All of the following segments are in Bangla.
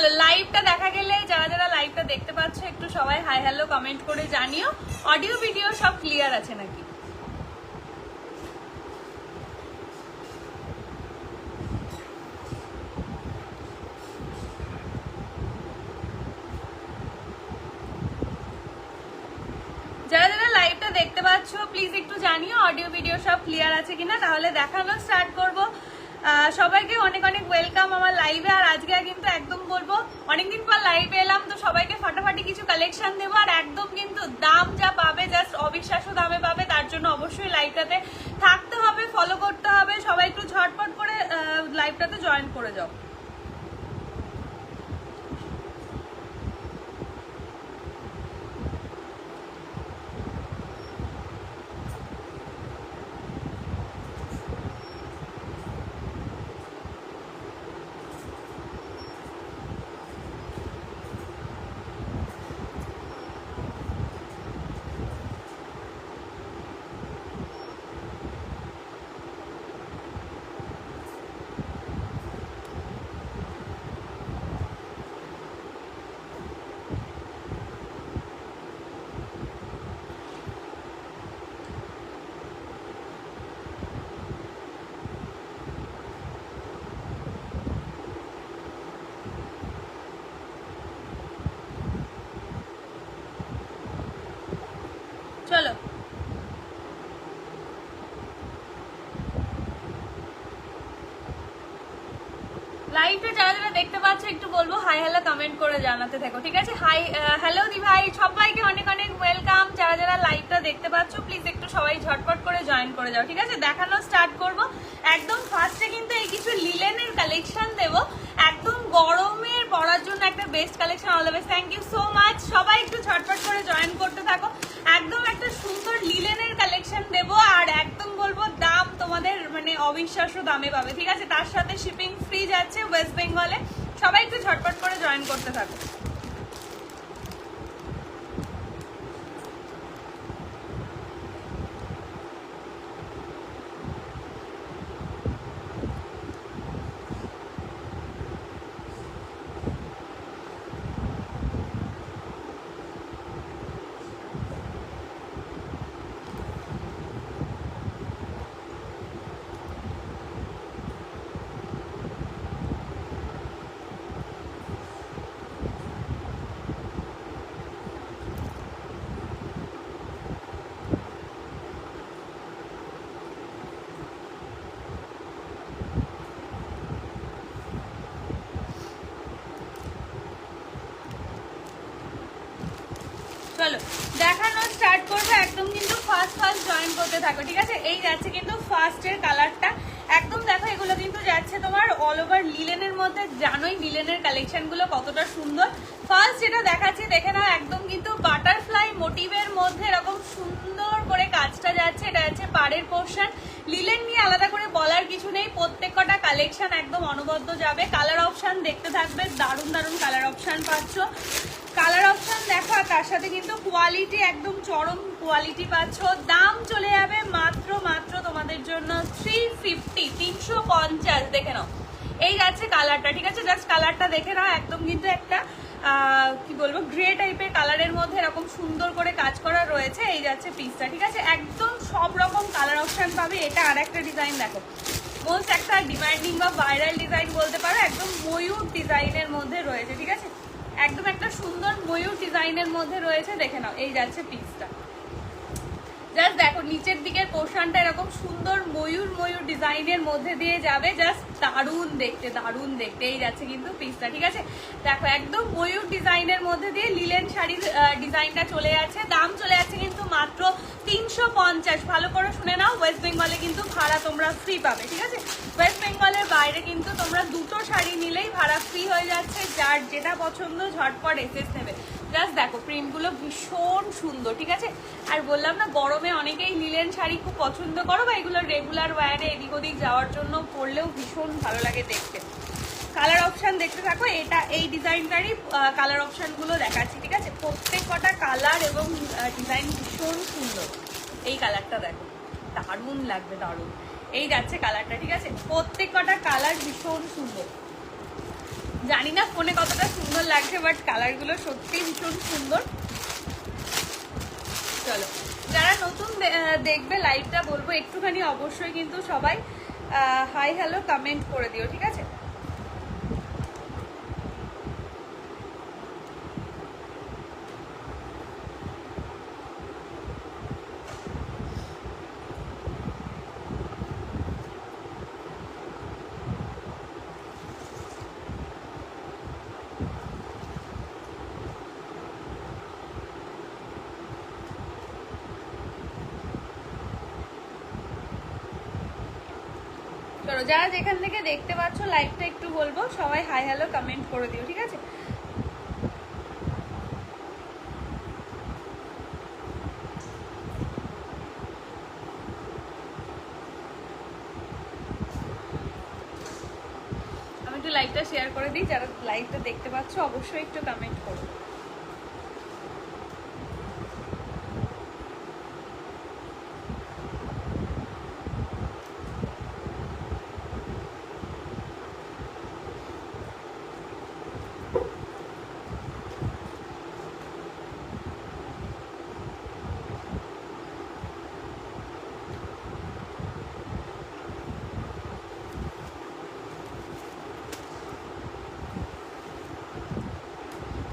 চলো লাইভটা দেখা গেলে যারা যারা লাইভটা দেখতে পাচ্ছ একটু সবাই হাই হ্যালো কমেন্ট করে জানিও অডিও ভিডিও সব ক্লিয়ার আছে নাকি। যারা যারা লাইভটা দেখতে পাচ্ছ প্লিজ একটু জানিও অডিও ভিডিও সব ক্লিয়ার আছে কিনা, তাহলে দেখানো স্টার্ট করব। সবাইকে অনেক অনেক ওয়েলকাম আমার লাইভে। আর আজকে কিন্তু একদম বলবো অনেকদিন পর লাইভে এলাম, তো সবাইকে ফাটাফাটি কিছু কালেকশন দেবো। আর একদম কিন্তু দাম যা পাবে জাস্ট অবিশ্বাস্য দামে পাবে, তার জন্য অবশ্যই লাইভটাতে থাকতে হবে, ফলো করতে হবে। সবাই একটু ঝটপট করে লাইভটাতে জয়েন করে যাও। চলো লাইভটা যারা যারা দেখতে পাচ্ছ একটু বলবো হাই হ্যালো কমেন্ট করে জানাতে থাকো, ঠিক আছে? হাই হ্যালো দি ভাই, সবাইকে অনেক অনেক ওয়েলকাম। যারা যারা লাইভটা দেখতে পাচ্ছ প্লিজ একটু সবাই ঝটপট করে জয়েন করে যাও, ঠিক আছে? দেখানো স্টার্ট করব। একদম ফার্স্টে কিন্তু এই কিছু লিলেনের কালেকশন দেবো, একদম গরমের পরার জন্য একটা best collection. All the best, thank you so much. সবাই একটু ঝটপট করে জয়েন করতে থাকো। একদম একটা সুন্দর লিলেনের কালেকশন দেবো, আর একদম বলবো দাম তোমাদের মানে অবিশ্বাস্য দামে পাবে, ঠিক আছে? তার সাথে শিপিং ফ্রি যাচ্ছে ওয়েস্ট বেঙ্গলে। সবাই একটু ঝটপট করে জয়েন করতে থাকো। চলো দেখানো স্টার্ট করবো। একদম কিন্তু ফার্স্ট জয়েন করতে থাকো, ঠিক আছে? এই যাচ্ছে কিন্তু ফার্স্টের কালারটা, একদম দেখো এগুলো কিন্তু যাচ্ছে তোমার অল ওভার লিলেনের মধ্যে। জানোই লিলেনের কালেকশন গুলো কতটা সুন্দর। ফার্স্ট যেটা দেখাচ্ছি দেখে নাও, একদম কিন্তু বাটারফ্লাই মোটিভের মধ্যে এরকম সুন্দর করে কাজটা যাচ্ছে। এটা যাচ্ছে পাড়ের পোর্শন। লিলেন নিয়ে আলাদা করে বলার কিছু নেই, প্রত্যেক কটা কালেকশন একদম অনবদ্য যাবে। কালার অপশন দেখতে থাকবে, দারুণ দারুণ কালার অপশন পাচ্ছ। কালার অপশন দেখো, আর তার সাথে কিন্তু কোয়ালিটি একদম চরম কোয়ালিটি পাচ্ছ। দাম চলে যাবে মাত্র মাত্র তোমাদের জন্য 350 দেখে নাও। এই যাচ্ছে কালারটা, ঠিক আছে? জাস্ট কালারটা দেখে নাও, একদম কিন্তু একটা কি বলবো গ্রে টাইপের কালারের মধ্যে এরকম সুন্দর করে কাজ করা রয়েছে। এই যাচ্ছে পিসটা, ঠিক আছে? একদম সব রকম কালার অপশন পাবে। এটা আর একটা ডিজাইন দেখো, মোস্ট একটা ডিমান্ডিং বা ভাইরাল ডিজাইন বলতে পারো। একদম ময়ূর ডিজাইনের মধ্যে রয়েছে, ঠিক আছে? একদম একটা সুন্দর ময়ূর ডিজাইনের মধ্যে রয়েছে, দেখে নাও। এই যাচ্ছে পিসটা, জাস্ট দেখো নিচের দিকের পোর্শনটা এরকম সুন্দর ময়ূর ময়ূর ডিজাইনের মধ্যে দিয়ে যাবে। জাস্ট দারুণ দেখতে, দারুণ দেখতে। এই যাচ্ছে কিন্তু পিসটা, ঠিক আছে? দেখো একদম ময়ূর ডিজাইনের মধ্যে দিয়ে লিলেন শাড়ির ডিজাইনটা চলে যাচ্ছে। দাম চলে যাচ্ছে কিন্তু মাত্র 350। ভালো করে শুনে নাও, ওয়েস্ট বেঙ্গলে কিন্তু ভাড়া তোমরা ফ্রি পাবে, ঠিক আছে? ওয়েস্ট বেঙ্গলের বাইরে কিন্তু তোমরা দুটো শাড়ি নিলেই ভাড়া ফ্রি হয়ে যাচ্ছে। যার যেটা পছন্দ ঝটপট এসএস নেবে। জাস্ট দেখো প্রিন্টগুলো ভীষণ সুন্দর, ঠিক আছে? আর বললাম না গরমে অনেকেই লিলেন শাড়ি খুব পছন্দ করো, বা এগুলো রেগুলার ওয়্যারে এদিক ওদিক যাওয়ার জন্য পরলেও ভীষণ ভালো লাগে দেখতে। কালার অপশন দেখতে থাকো। এটা এই ডিজাইনটারই কালার অপশনগুলো দেখাচ্ছি, ঠিক আছে? প্রত্যেক কটা কালার এবং ডিজাইন ভীষণ সুন্দর। এই কালারটা দেখো, দারুণ লাগবে, দারুণ। এই যাচ্ছে কালারটা, ঠিক আছে? প্রত্যেক কটা কালার ভীষণ সুন্দর। জানি না ফোনে কতটা সুন্দর লাগছে, বাট কালারগুলো সত্যি ভীষণ সুন্দর। চলো, যারা নতুন দেখবে লাইভটা, বলবো একটুখানি অবশ্যই কিন্তু সবাই হাই হ্যালো কমেন্ট করে দিও, ঠিক আছে? চলো, যারা যেখান থেকে দেখতে পাচ্ছ লাইভটা একটু বলবো সবাই হাই হ্যালো কমেন্ট করে দিও, ঠিক আছে? আমি একটু লাইভটা শেয়ার করে দিই, যারা লাইভটা দেখতে পাচ্ছ অবশ্যই একটু কমেন্ট করো।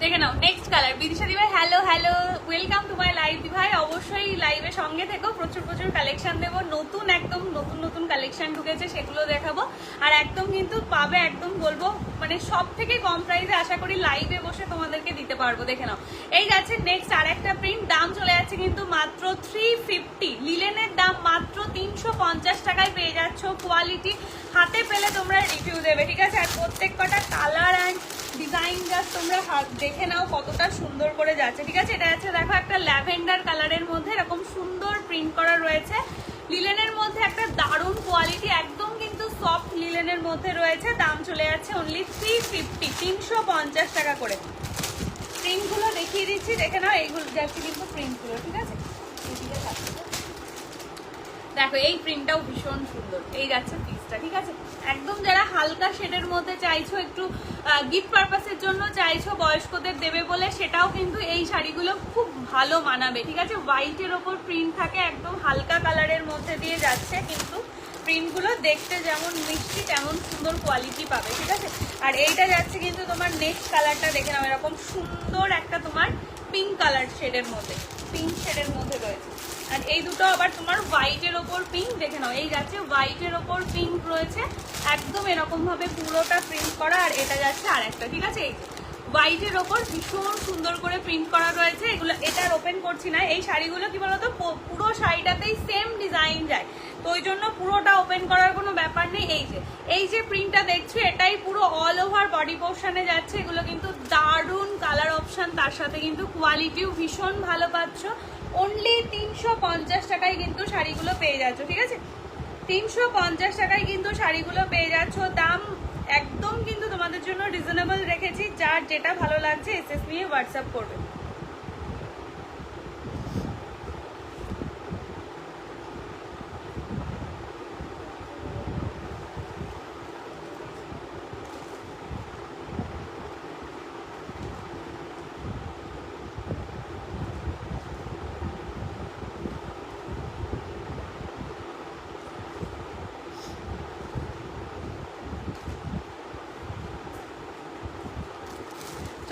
দেখে নাও নেক্সট কালার। বিদিশা দি ভাই hello hello, welcome to my live. দি ভাই অবশ্যই লাইভের সঙ্গে থেকো, প্রচুর প্রচুর কালেকশন দেবো, নতুন একদম নতুন নতুন কালেকশন ঢুকেছে সেগুলো দেখাবো। আর একদম কিন্তু পাবে, একদম বলবো মানে সব থেকে কম প্রাইসে আশা করি লাইভে বসে তোমাদেরকে দিতে পারবো। দেখে নাও, এই যাচ্ছে নেক্সট আর একটা প্রিন্ট, দাম চলে যাচ্ছে কিন্তু মাত্র 350। লিলেনের দাম মাত্র 350 টাকায় পেয়ে যাচ্ছ। কোয়ালিটি হাতে পেলে তোমরা রিভিউ দেবে, ঠিক আছে? আর প্রত্যেক কটা কালার অ্যান্ড ডিজাইন জাস্ট তোমরা দেখে নাও কতটা সুন্দর করে যাচ্ছে, ঠিক আছে? এটা আছে দেখো একটা ল্যাভেন্ডার কালারের মধ্যে এরকম সুন্দর প্রিন্ট করা রয়েছে। লিলেনের মধ্যে একটা দারুণ কোয়ালিটি, একদম কিন্তু সফট লিলেনের মধ্যে রয়েছে। দাম চলে যাচ্ছে অনলি 350, 350 টাকা করে। প্রিন্টগুলো দেখিয়ে দিচ্ছি, দেখে নাও। এইগুলো যাচ্ছে কিন্তু প্রিন্টগুলো, ঠিক আছে? দেখো এই প্রিন্টটাও ভীষণ সুন্দর। এই যাচ্ছে পিসটা, ঠিক আছে? একদম যারা হালকা শেডের মধ্যে চাইছো, একটু গিফট পারপাসের জন্য চাইছো, বয়স্কদের দেবে বলে, সেটাও কিন্তু এই শাড়িগুলো খুব ভালো মানাবে, ঠিক আছে? হোয়াইটের ওপর প্রিন্ট থাকে, একদম হালকা কালারের মধ্যে দিয়ে যাচ্ছে, কিন্তু প্রিন্টগুলো দেখতে যেমন মিষ্টি তেমন সুন্দর কোয়ালিটি পাবে, ঠিক আছে? আর এইটা যাচ্ছে কিন্তু তোমার নেক্সট কালারটা দেখে নাও, এরকম সুন্দর একটা তোমার পিঙ্ক কালার শেডের মধ্যে, পিঙ্ক শেডের মধ্যে রয়েছে। আর এই দুটো আবার তোমার হোয়াইটের ওপর পিঙ্ক, দেখে নাও। এই যাচ্ছে হোয়াইটের ওপর পিঙ্ক রয়েছে, একদম এরকম ভাবে পুরোটা প্রিন্ট করা। আর এটা যাচ্ছে আর একটা, ঠিক আছে? এই হোয়াইটের ওপর ভীষণ সুন্দর করে প্রিন্ট করা রয়েছে। এগুলো এটার ওপেন করছি না, এই শাড়িগুলো কি বলতো পুরো শাড়িটাতেই সেম ডিজাইন যায়, তো ওই জন্য পুরোটা ওপেন করার কোনো ব্যাপার নেই। এই যে প্রিন্টটা দেখছো এটাই পুরো অল ওভার বডি পোর্শনে যাচ্ছে। এগুলো কিন্তু দারুণ কালার অপশন, তার সাথে কিন্তু কোয়ালিটিও ভীষণ ভালো পাচ্ছ। অনলি 350 টাকায় কিন্তু শাড়িগুলো পেয়ে যাচ্ছ, ঠিক আছে? 350 টাকায় কিন্তু শাড়িগুলো পেয়ে যাচ্ছ। দাম একদম কিন্তু তোমাদের জন্য রিজনেবল রেখেছি। যার যেটা ভালো লাগছে এসএস নিয়ে হোয়াটসঅ্যাপ করবে।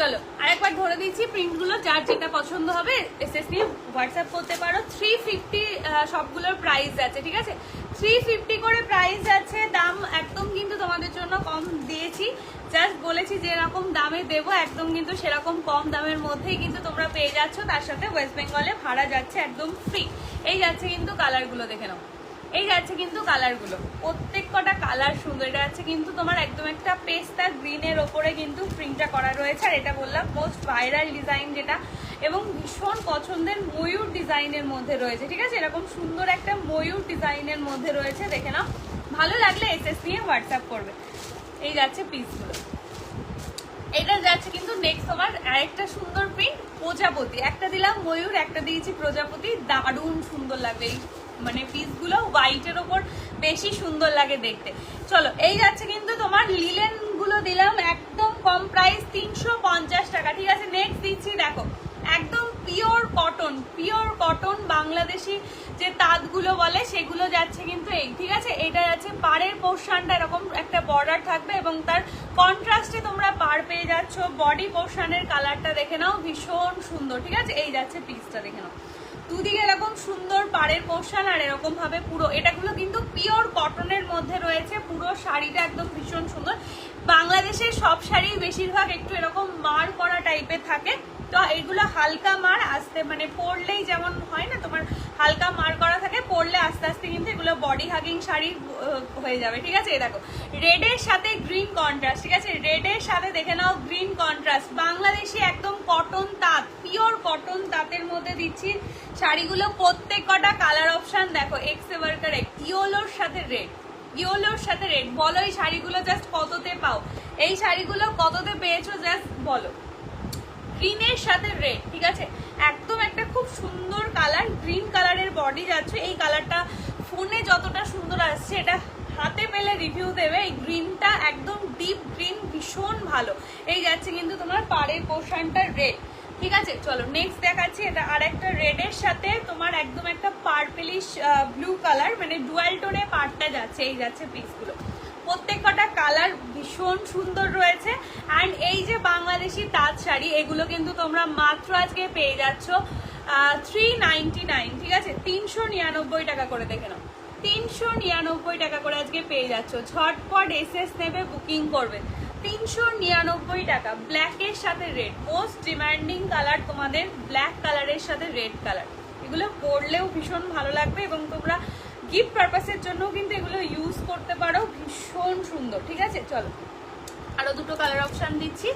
চলো আরেকবার ধরে দিচ্ছি প্রিন্টগুলো, যার যেটা পছন্দ হবে এসএস নিয়ে হোয়াটসঅ্যাপ করতে পারো। 350 সবগুলোর প্রাইস আছে, ঠিক আছে? 350 করে প্রাইস আছে। দাম একদম কিন্তু তোমাদের জন্য কম দিয়েছি, জাস্ট বলেছি যেরকম দামে দেবো একদম কিন্তু সেরকম কম দামের মধ্যেই কিন্তু তোমরা পেয়ে যাচ্ছ। তার সাথে ওয়েস্ট বেঙ্গলে ভাড়া যাচ্ছে একদম ফ্রি। এই যাচ্ছে কিন্তু কালারগুলো, দেখে নাও। এই যাচ্ছে কিন্তু কালারগুলো, প্রত্যেক কটা কালার সুন্দর। এটা আছে কিন্তু তোমার একদম একটা পেস্তা গ্রিনের ওপরে কিন্তু প্রিন্টটা করা রয়েছে। আর এটা বললাম মোস্ট ভাইরাল ডিজাইন যেটা, এবং ভীষণ পছন্দের ময়ূর ডিজাইনের মধ্যে রয়েছে, ঠিক আছে? এরকম সুন্দর একটা ময়ূর ডিজাইনের মধ্যে রয়েছে, দেখে নাও। ভালো লাগলে এসএস নিয়ে হোয়াটসঅ্যাপ করবে। এই যাচ্ছে পিসগুলো। এটা যাচ্ছে কিন্তু নেক্সট তোমার আরেকটা সুন্দর প্রিন্ট, প্রজাপতি। একটা দিলাম ময়ূর, একটা দিয়েছি প্রজাপতি, দারুণ সুন্দর লাগবে। এই মানে পিসগুলো হোয়াইটের ওপর বেশি সুন্দর লাগে দেখতে। চলো এই যাচ্ছে কিন্তু তোমার লিলেন গুলো শাড়িগুলো দিলাম একদম কম প্রাইস 350 টাকা, ঠিক আছে। নেক্সট দিচ্ছি দেখো একদম পিওর কটন বাংলাদেশি যে তাঁতগুলো বলে সেগুলো যাচ্ছে কিন্তু এই, ঠিক আছে। এটা যাচ্ছে পাড়ের পোর্শনটা এরকম একটা বর্ডার থাকবে এবং তার কন্ট্রাস্টে তোমরা পাড় পেয়ে যাচ্ছ। বডি পোর্শনের কালারটা দেখে নাও, ভীষণ সুন্দর, ঠিক আছে। এই যাচ্ছে পিসটা দেখে নাও, দুদিকে এরকম সুন্দর পাড়ের পোর্শন আর এরকম ভাবে পুরো এটাগুলো কিন্তু পিওর কটনের মধ্যে রয়েছে। পুরো শাড়িটা একদম ভীষণ সুন্দর। বাংলাদেশের সব শাড়ি বেশিরভাগ একটু এরকম মার করা টাইপের থাকে, তো এইগুলো হালকা মার আসতে মানে পরলেই যেমন হয় না তোমার হালকা মার করা থাকে, পরলে আস্তে আস্তে কিন্তু এগুলো বডি হাগিং শাড়ি হয়ে যাবে, ঠিক আছে। এই দেখো রেডের সাথে গ্রিন কন্ট্রাস্ট, ঠিক আছে। রেডের সাথে দেখে নাও গ্রিন কন্ট্রাস্ট, বাংলাদেশি একদম কটন তাঁত, পিওর কটন তাঁতের মধ্যে দিচ্ছি শাড়িগুলো। প্রত্যেক কটা কালার অপশন দেখো এক্সেভার কারেক্ট, ইয়েলোর সাথে রেড, ইয়েলোর সাথে রেড। বলো এই শাড়িগুলো জাস্ট কততে পাও, এই শাড়িগুলো কততে পেয়েছো জাস্ট বলো। গ্রিনের সাথে রেড, ঠিক আছে, একদম একটা খুব সুন্দর কালার, গ্রিন কালারের বডি যাচ্ছে। এই কালারটা ফোনে যতটা সুন্দর আসছে এটা হাতে পেলে রিভিউ দেবে। এই গ্রিনটা একদম ডিপ গ্রিন, ভীষণ ভালো। এই যাচ্ছে কিন্তু তোমার পাড়ের পোর্শনটা রেড, ঠিক আছে। চলো নেক্সট দেখাচ্ছি, এটা আর একটা রেডের সাথে তোমার একদম একটা পার্পেলিশ ব্লু কালার, মানে ডুয়াল টোনে পাড়টা যাচ্ছে। এই যাচ্ছে পিসগুলো, প্রত্যেক কটা কালার ভীষণ সুন্দর রয়েছে। অ্যান্ড এই যে বাংলাদেশি তাঁত শাড়ি এগুলো কিন্তু তোমরা মাত্র আজকে পেয়ে যাচ্ছ 399, ঠিক আছে, 399 টাকা করে। দেখে নাও 399 টাকা করে আজকে পেয়ে যাচ্ছ। ঝটপট এসএস নেবে, বুকিং করবে। 399 টাকা, ব্ল্যাকের সাথে রেড, মোস্ট ডিমান্ডিং কালার তোমাদের, ব্ল্যাক কালারের সাথে রেড কালার। এগুলো পরলেও ভীষণ ভালো লাগবে এবং তোমরা গিফট পারপাসের জন্য কিন্তু এগুলো ইউজ করতে পারো, ভীষণ সুন্দর, ঠিক আছে। চলো আরো দুটো কালার অপশন দিচ্ছি।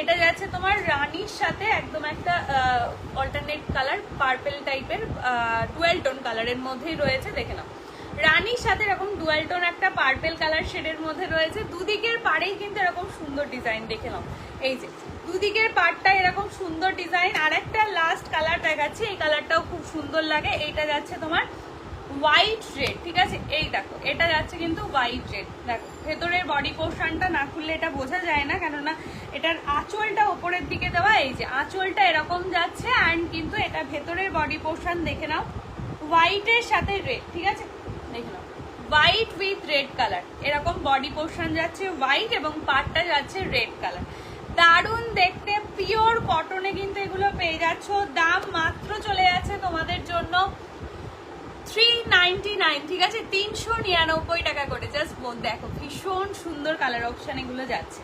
এটা যাচ্ছে তোমার রানীর সাথে একদম একটা অল্টারনেট কালার, পার্পেল টাইপের ডুয়াল টোন কালারের মধ্যেই রয়েছে। দেখে নাও রানীর সাথে এরকম ডুয়াল টোন একটা পার্পেল কালার শেডের মধ্যে রয়েছে। দুদিকের পাড়েই কিন্তু এরকম সুন্দর ডিজাইন, দেখে নাও এই যে দুদিকের পাড়টা এরকম সুন্দর ডিজাইন। আর একটা লাস্ট কালার দেখাচ্ছি, এই কালারটাও খুব সুন্দর লাগে। এইটা যাচ্ছে তোমার হোয়াইট রেড, ঠিক আছে। এই দেখো এটা যাচ্ছে কিন্তু হোয়াইট রেড। দেখো ভেতরের বডি পোর্শনটা না খুললে এটা বোঝা যায় না, কেননা এটার আঁচলটা ওপরের দিকে দেওয়া। এই যে আঁচলটা এরকম যাচ্ছে, অ্যান্ড কিন্তু এটা ভেতরের বডি পোর্শন দেখে নাও হোয়াইটের সাথে রেড, ঠিক আছে। দেখে নাও হোয়াইট উইথ রেড কালার, এরকম বডি পোর্শন যাচ্ছে হোয়াইট এবং পাড়টা যাচ্ছে রেড কালার। দারুণ দেখতে, পিওর কটনে কিন্তু এগুলো পেয়ে যাচ্ছ। দাম মাত্র চলে যাচ্ছে তোমাদের জন্য 399, ঠিক আছে, 399 টাকা করে। জাস্ট দেখো ভীষণ সুন্দর কালার অপশন এগুলো যাচ্ছে,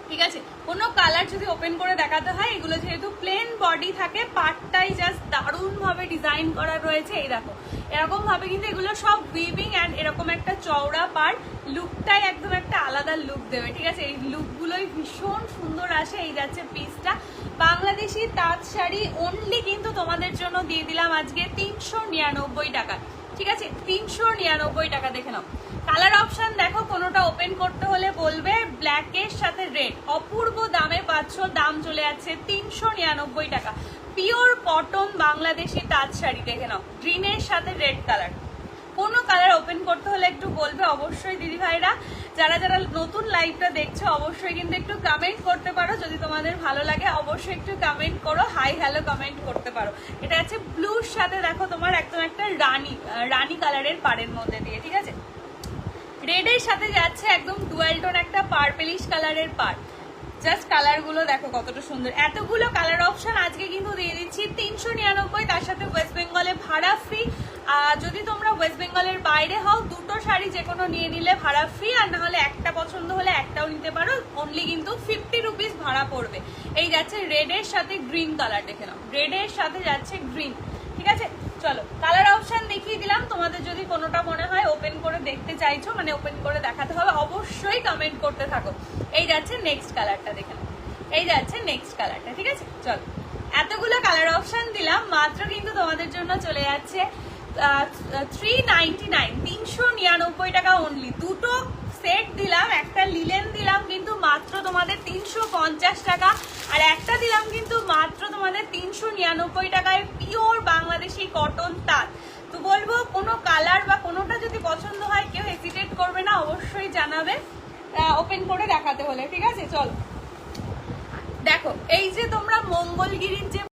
ঠিক আছে। কোনো কালার যদি ওপেন করে দেখাতে হয়, এগুলো যেহেতু প্লেন বডি থাকে, পার্টটাই জাস্ট দারুণ ভাবে ডিজাইন করা রয়েছে। এই দেখো এরকম ভাবে কিন্তু এগুলো সব উইভিং, অ্যান্ড এরকম একটা চওড়া পার্ট, লুকটাই একদম একটা আলাদা লুক দেবে, ঠিক আছে। এই লুকগুলোই ভীষণ সুন্দর আসে। এই যাচ্ছে পিসটা, বাংলাদেশি তাঁত শাড়ি অনলি কিন্তু তোমাদের জন্য দিয়ে দিলাম আজকে 399 টাকা, ঠিক আছে, 399 টাকা। দেখে নাও কালার অপশন দেখো, কোনোটা ওপেন করতে হলে বলবে। ব্ল্যাকের সাথে রেড, অপূর্ব দামে পাচ্ছ। দাম চলে যাচ্ছে 399 টাকা, পিওর কটন বাংলাদেশি তাঁত শাড়ি। দেখে নাও গ্রিনের সাথে রেড কালার। কোনো কালার ওপেন করতে হলে একটু বলবে অবশ্যই দিদি ভাইরা। যারা যারা নতুন লাইভটা দেখছো অবশ্যই কিন্তু একটু কমেন্ট করতে পারো, যদি তোমাদের ভালো লাগে অবশ্যই একটু কমেন্ট করো, হাই হ্যালো কমেন্ট করতে পারো। এটা আছে ব্লুর সাথে দেখো তোমার একদম একটা রানী কালারের পাড়ের মধ্যে দিয়ে, ঠিক আছে। রেডের সাথে যাচ্ছে একদম ডুয়াল টোন একটা পার্পেলিশ কালারের পাড়। জাস্ট কালারগুলো দেখো কতটা সুন্দর। এতগুলো কালার অপশন আজকে কিন্তু দিয়ে দিচ্ছি 399, তার সাথে ওয়েস্ট বেঙ্গলে ভাড়া ফ্রি। যদি তোমরা ওয়েস্ট বেঙ্গলের বাইরে হও, দুটো শাড়ি যে কোনো নিয়ে নিলে ভাড়া ফ্রি, আর না হলে একটা পছন্দ হলে একটাও নিতে পারো, অনলি কিন্তু 50 রুপিস ভাড়া পড়বে। এই যাচ্ছে রেডের সাথে গ্রিন কালার, দেখে নাও রেডের সাথে যাচ্ছে গ্রিন, ঠিক আছে। চলো কালার অপশন দেখিয়ে দিলাম। তোমাদের যদি কোনোটা মনে হয় ওপেন করে দেখতে চাইছো, মানে ওপেন করে দেখাতে হবে, অবশ্যই কমেন্ট করতে থাকো। এই যাচ্ছে নেক্সট কালারটা, দেখে নাও এই যাচ্ছে নেক্সট কালারটা, ঠিক আছে। চলো এতগুলো কালার অপশন দিলাম, মাত্র কিন্তু তোমাদের জন্য চলে যাচ্ছে 399, 399 টাকা অনলি। দুটো সেট দিলাম, একটা লিলেন দিলাম কিন্তু মাত্র তোমাদের 350 টাকা, আর একটা দিলাম কিন্তু মাত্র তোমাদের 399 টাকায়, পিওর বাংলাদেশি কটন তাঁত। তো বলবো কোনো কালার বা কোনোটা যদি পছন্দ হয় কেউ হেজিটেট করবে না, অবশ্যই জানাবে। ওপেন করে দেখাতে হলে, ঠিক আছে? চলো দেখো, এই যে তোমরা মঙ্গলগিরির যে